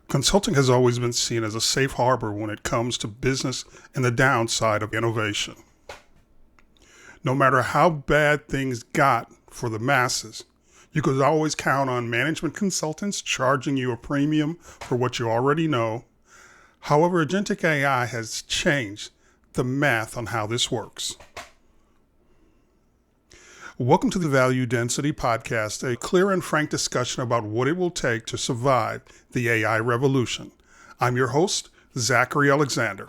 Consulting has always been seen as a safe harbor when it comes to business and the downside of innovation. No matter how bad things got for the masses, you could always count on management consultants charging you a premium for what you already know. However, Agentic AI has changed the math on how this works. Welcome to the Value Density Podcast, a clear and frank discussion about what it will take to survive the AI revolution. I'm your host, Zachary Alexander.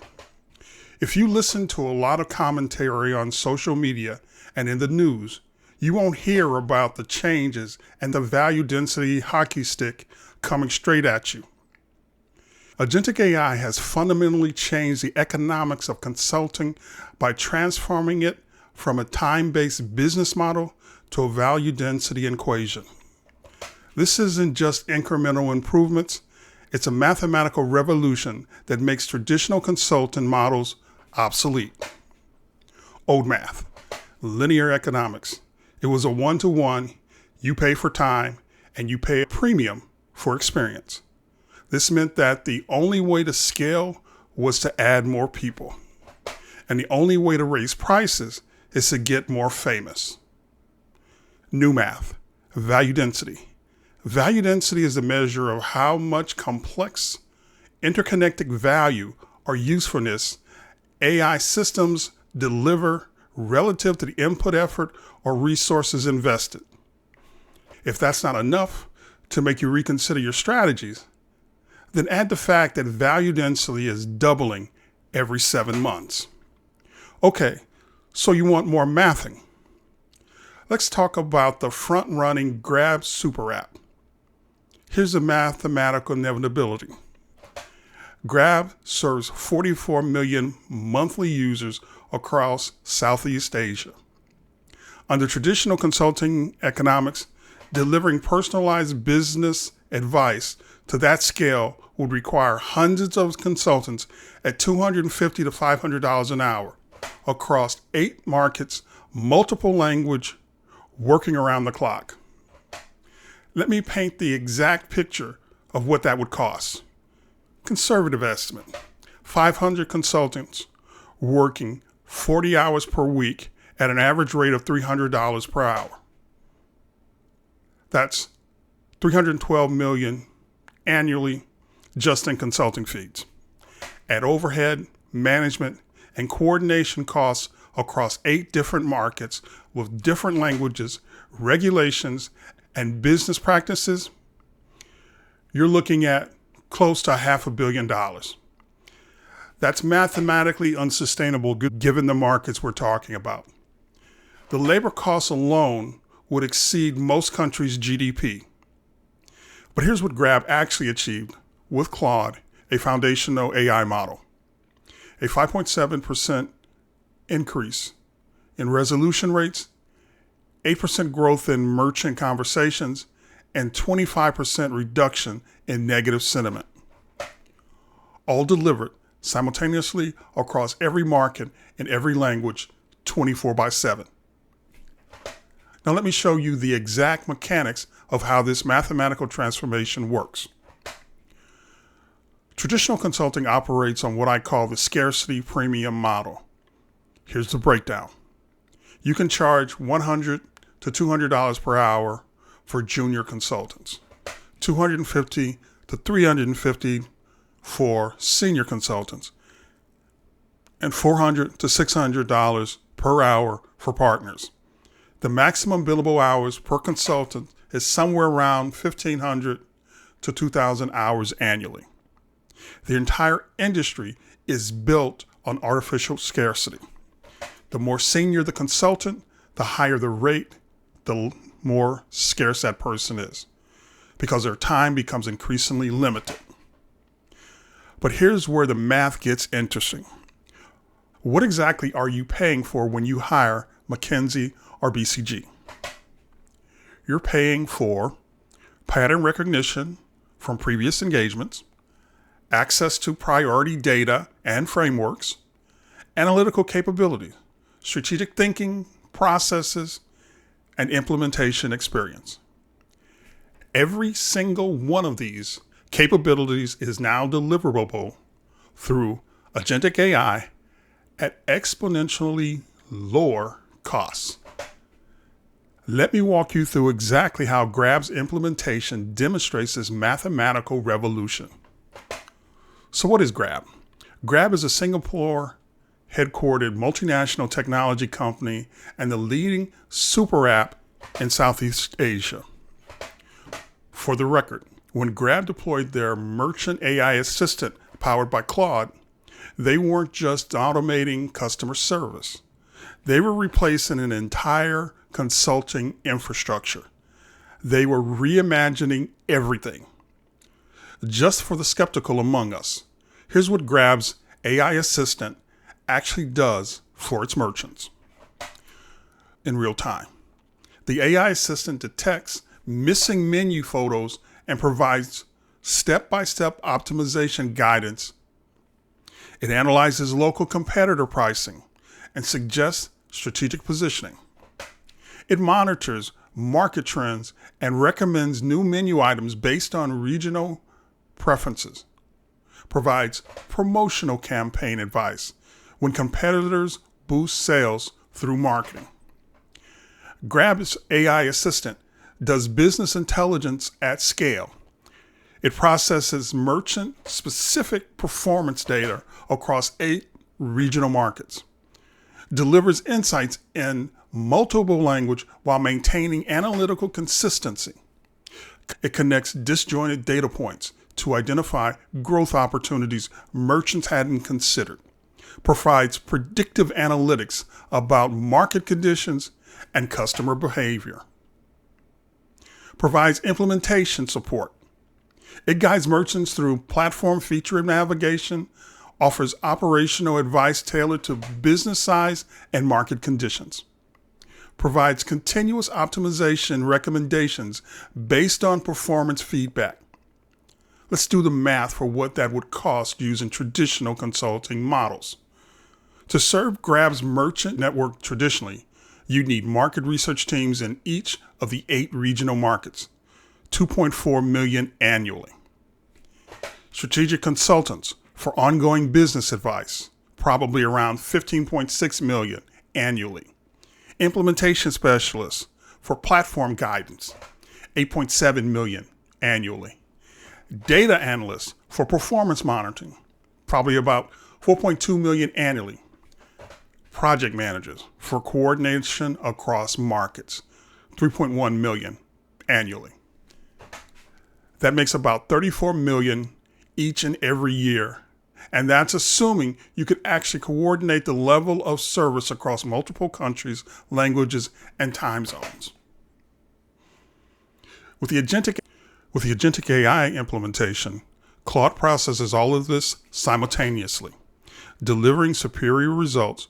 If you listen to a lot of commentary on social media and in the news, you won't hear about the changes and the value density hockey stick coming straight at you. Agentic AI has fundamentally changed the economics of consulting by transforming it from a time-based business model to a value density equation. This isn't just incremental improvements, it's a mathematical revolution that makes traditional consulting models obsolete. Old math, linear economics. It was a one-to-one, you pay for time, and you pay a premium for experience. This meant that the only way to scale was to add more people. And the only way to raise prices is to get more famous. New math, value density. Value density is the measure of how much complex, interconnected value or usefulness AI systems deliver relative to the input effort or resources invested. If that's not enough to make you reconsider your strategies, then add the fact that value density is doubling every 7 months. Okay, so you want more mathing. Let's talk about the front-running Grab super app. Here's the mathematical inevitability. Grab serves 44 million monthly users across Southeast Asia. Under traditional consulting economics, delivering personalized business advice to that scale would require hundreds of consultants at $250 to $500 an hour across 8 markets, multiple language, working around the clock. Let me paint the exact picture of what that would cost. Conservative estimate, 500 consultants working 40 hours per week at an average rate of $300 per hour. That's $312 million annually just in consulting fees. Add overhead, management, and coordination costs across 8 different markets with different languages, regulations, and business practices, you're looking at close to $500 million. That's mathematically unsustainable given the markets we're talking about. The labor costs alone would exceed most countries' GDP. But here's what Grab actually achieved with Claude, a foundational AI model. A 5.7% increase in resolution rates, 8% growth in merchant conversations, and 25% reduction in negative sentiment. All delivered simultaneously across every market in every language, 24/7. Now let me show you the exact mechanics of how this mathematical transformation works. Traditional consulting operates on what I call the scarcity premium model. Here's the breakdown. You can charge $100 to $200 per hour for junior consultants, $250 to $350 for senior consultants, and $400 to $600 per hour for partners. The maximum billable hours per consultant is somewhere around 1,500 to 2,000 hours annually. The entire industry is built on artificial scarcity. The more senior the consultant, the higher the rate, the more scarce that person is, because their time becomes increasingly limited. But here's where the math gets interesting. What exactly are you paying for when you hire McKinsey or BCG? You're paying for pattern recognition from previous engagements, access to priority data and frameworks, analytical capability, strategic thinking, processes, and implementation experience. Every single one of these capabilities is now deliverable through Agentic AI at exponentially lower costs. Let me walk you through exactly how Grab's implementation demonstrates this mathematical revolution. So what is Grab? Grab is a Singapore headquartered multinational technology company and the leading super app in Southeast Asia. For the record, when Grab deployed their merchant AI assistant powered by Claude, they weren't just automating customer service. They were replacing an entire consulting infrastructure. They were reimagining everything. Just for the skeptical among us, here's what Grab's AI assistant actually does for its merchants. In real time, the AI assistant detects missing menu photos and provides step-by-step optimization guidance. It analyzes local competitor pricing and suggests strategic positioning. It monitors market trends and recommends new menu items based on regional preferences. Provides promotional campaign advice when competitors boost sales through marketing. Grab's AI assistant does business intelligence at scale. It processes merchant-specific performance data across 8 regional markets, delivers insights in multiple language while maintaining analytical consistency. It connects disjointed data points to identify growth opportunities merchants hadn't considered, provides predictive analytics about market conditions and customer behavior, provides implementation support. It guides merchants through platform feature navigation, offers operational advice tailored to business size and market conditions, provides continuous optimization recommendations based on performance feedback. Let's do the math for what that would cost using traditional consulting models. To serve Grab's merchant network traditionally, you'd need market research teams in each of the 8 regional markets, 2.4 million annually. Strategic consultants for ongoing business advice, probably around 15.6 million annually. Implementation specialists for platform guidance, 8.7 million annually. Data analysts for performance monitoring, probably about 4.2 million annually. Project managers for coordination across markets, 3.1 million annually. That makes about 34 million each and every year. And that's assuming you could actually coordinate the level of service across multiple countries, languages, and time zones. With the Agentic AI implementation, Claude processes all of this simultaneously, delivering superior results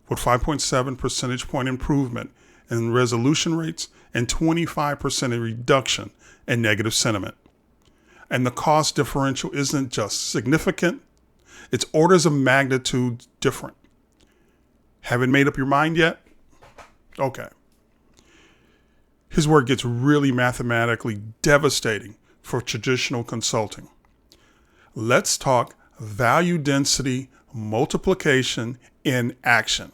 with 5.7 percentage point improvement in resolution rates and 25% reduction in negative sentiment. And the cost differential isn't just significant, it's orders of magnitude different. Haven't made up your mind yet? Okay. Here's where it gets really mathematically devastating for traditional consulting. Let's talk value density multiplication in action.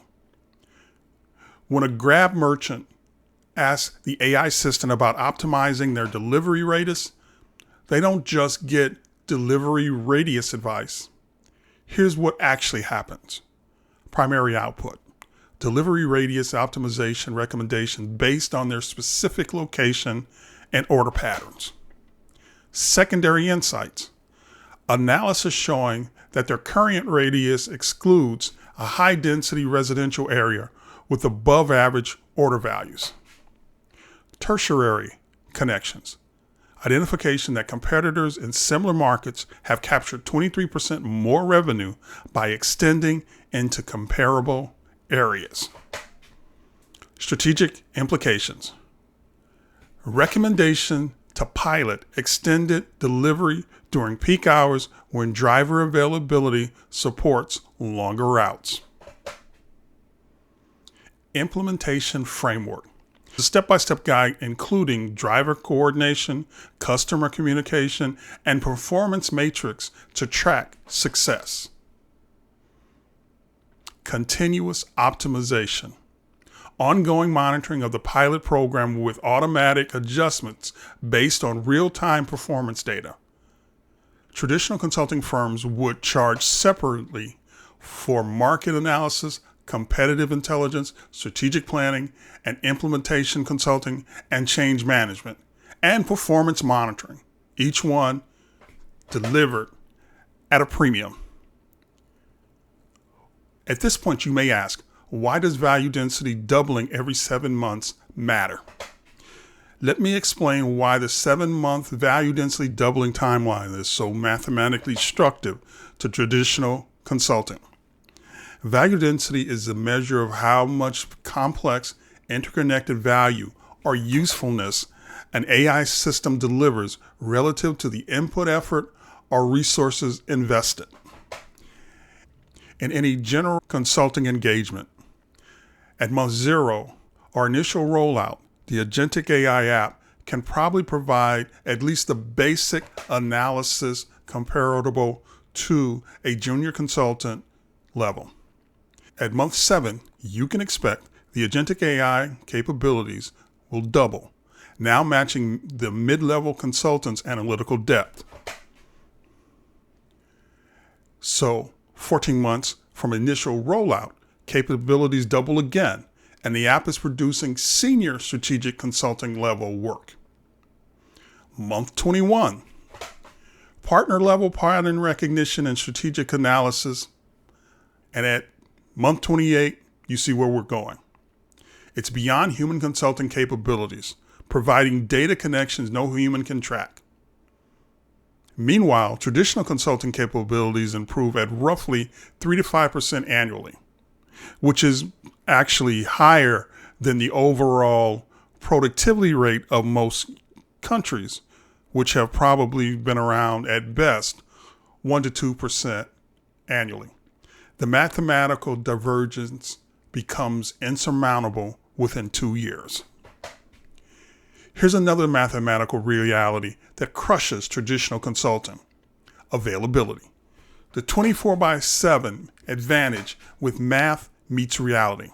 When a Grab merchant asks the AI assistant about optimizing their delivery radius, they don't just get delivery radius advice. Here's what actually happens. Primary output. Delivery radius optimization recommendation based on their specific location and order patterns. Secondary insights. Analysis showing that their current radius excludes a high-density residential area with above-average order values. Tertiary connections. Identification that competitors in similar markets have captured 23% more revenue by extending into comparable areas. Strategic implications. Recommendation to pilot extended delivery during peak hours when driver availability supports longer routes. Implementation framework. A step-by-step guide including driver coordination, customer communication, and performance matrix to track success. Continuous optimization. Ongoing monitoring of the pilot program with automatic adjustments based on real-time performance data. Traditional consulting firms would charge separately for market analysis, competitive intelligence, strategic planning, and implementation consulting, and change management, and performance monitoring, each one delivered at a premium. At this point, you may ask, why does value density doubling every 7 months matter? Let me explain why the 7-month value density doubling timeline is so mathematically instructive to traditional consulting. Value density is a measure of how much complex, interconnected value or usefulness an AI system delivers relative to the input effort or resources invested. In any general consulting engagement, at month 0 or initial rollout, the Agentic AI app can probably provide at least the basic analysis comparable to a junior consultant level. At month 7, you can expect the Agentic AI capabilities will double, now matching the mid-level consultant's analytical depth. So, 14 months from initial rollout, capabilities double again, and the app is producing senior strategic consulting level work. Month 21, partner level pattern recognition and strategic analysis. And at month 28, you see where we're going. It's beyond human consulting capabilities, providing data connections no human can track. Meanwhile, traditional consulting capabilities improve at roughly 3 to 5% annually, which is actually higher than the overall productivity rate of most countries, which have probably been around at best 1 to 2% annually. The mathematical divergence becomes insurmountable within 2 years. Here's another mathematical reality that crushes traditional consulting: availability. The 24/7 advantage with math meets reality.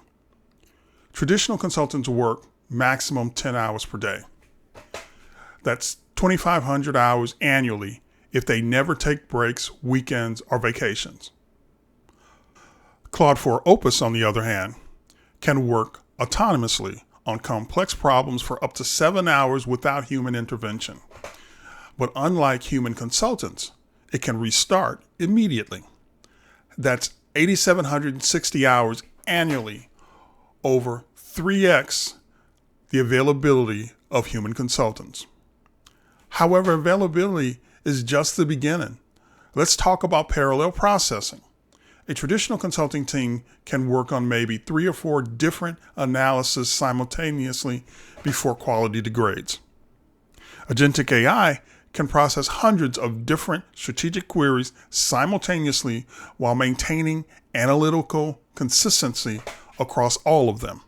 Traditional consultants work maximum 10 hours per day. That's 2,500 hours annually if they never take breaks, weekends, or vacations. Claude 4 Opus, on the other hand, can work autonomously on complex problems for up to 7 hours without human intervention. But unlike human consultants, it can restart immediately. That's 8,760 hours annually, over 3x the availability of human consultants. However, availability is just the beginning. Let's talk about parallel processing. A traditional consulting team can work on maybe 3 or 4 different analyses simultaneously before quality degrades. Agentic AI can process hundreds of different strategic queries simultaneously while maintaining analytical consistency across all of them.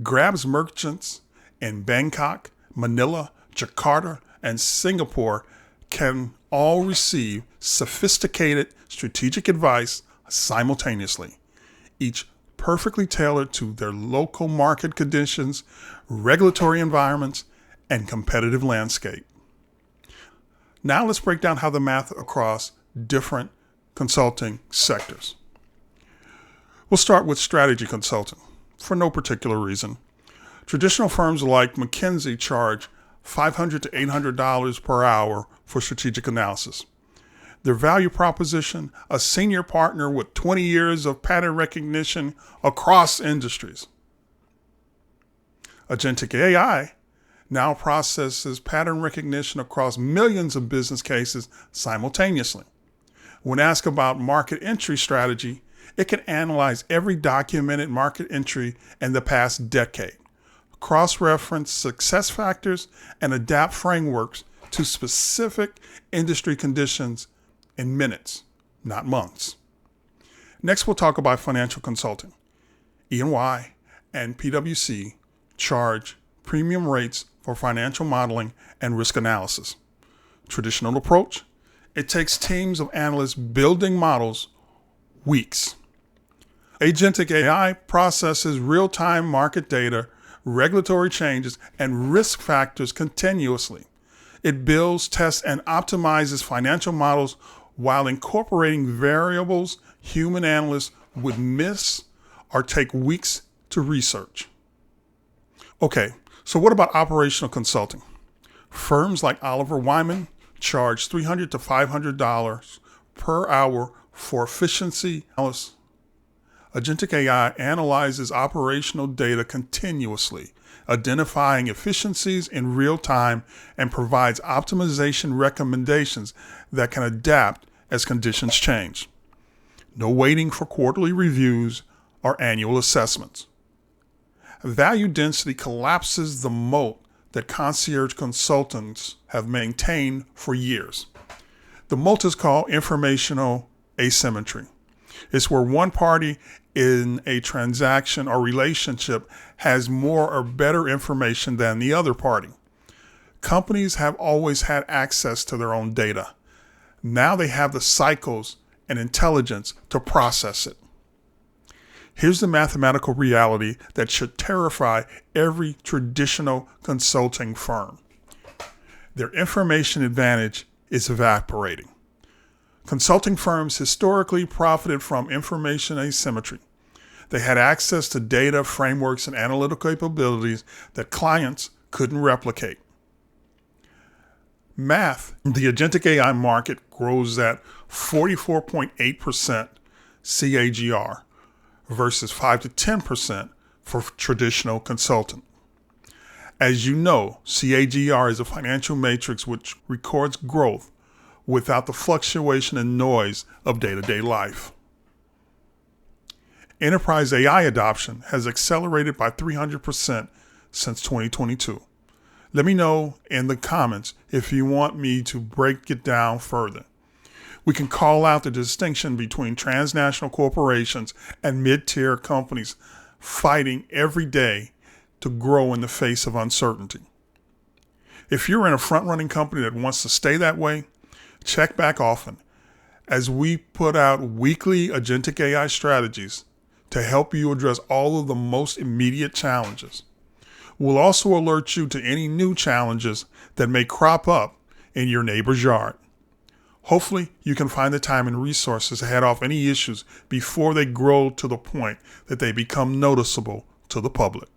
Grab's merchants in Bangkok, Manila, Jakarta, and Singapore can all receive sophisticated strategic advice simultaneously, each perfectly tailored to their local market conditions, regulatory environments, and competitive landscape. Now let's break down how the math across different consulting sectors. We'll start with strategy consulting, for no particular reason. Traditional firms like McKinsey charge $500 to $800 per hour for strategic analysis. Their value proposition: a senior partner with 20 years of pattern recognition across industries. Agentic AI now processes pattern recognition across millions of business cases simultaneously. When asked about market entry strategy, it can analyze every documented market entry in the past decade, cross-reference success factors, and adapt frameworks to specific industry conditions in minutes, not months. Next, we'll talk about financial consulting. E&Y and PwC charge premium rates for financial modeling and risk analysis. Traditional approach, it takes teams of analysts building models weeks. Agentic AI processes real-time market data, regulatory changes, and risk factors continuously. It builds, tests, and optimizes financial models while incorporating variables human analysts would miss or take weeks to research. Okay, so what about operational consulting? Firms like Oliver Wyman charge $300 to $500 per hour for efficiency analysis. Agentic AI analyzes operational data continuously, identifying efficiencies in real time, and provides optimization recommendations that can adapt as conditions change. No waiting for quarterly reviews or annual assessments. Value density collapses the moat that concierge consultants have maintained for years. The moat is called informational asymmetry. It's where one party in a transaction or relationship has more or better information than the other party. Companies have always had access to their own data. Now they have the cycles and intelligence to process it. Here's the mathematical reality that should terrify every traditional consulting firm. Their information advantage is evaporating. Consulting firms historically profited from information asymmetry. They had access to data, frameworks, and analytical capabilities that clients couldn't replicate. The agentic AI market grows at 44.8% CAGR versus 5 to 10% for traditional consultant. As you know, CAGR is a financial matrix which records growth without the fluctuation and noise of day-to-day life. Enterprise AI adoption has accelerated by 300% since 2022. Let me know in the comments if you want me to break it down further. We can call out the distinction between transnational corporations and mid-tier companies fighting every day to grow in the face of uncertainty. If you're in a front-running company that wants to stay that way, check back often as we put out weekly agentic AI strategies to help you address all of the most immediate challenges. We'll also alert you to any new challenges that may crop up in your neighbor's yard. Hopefully, you can find the time and resources to head off any issues before they grow to the point that they become noticeable to the public.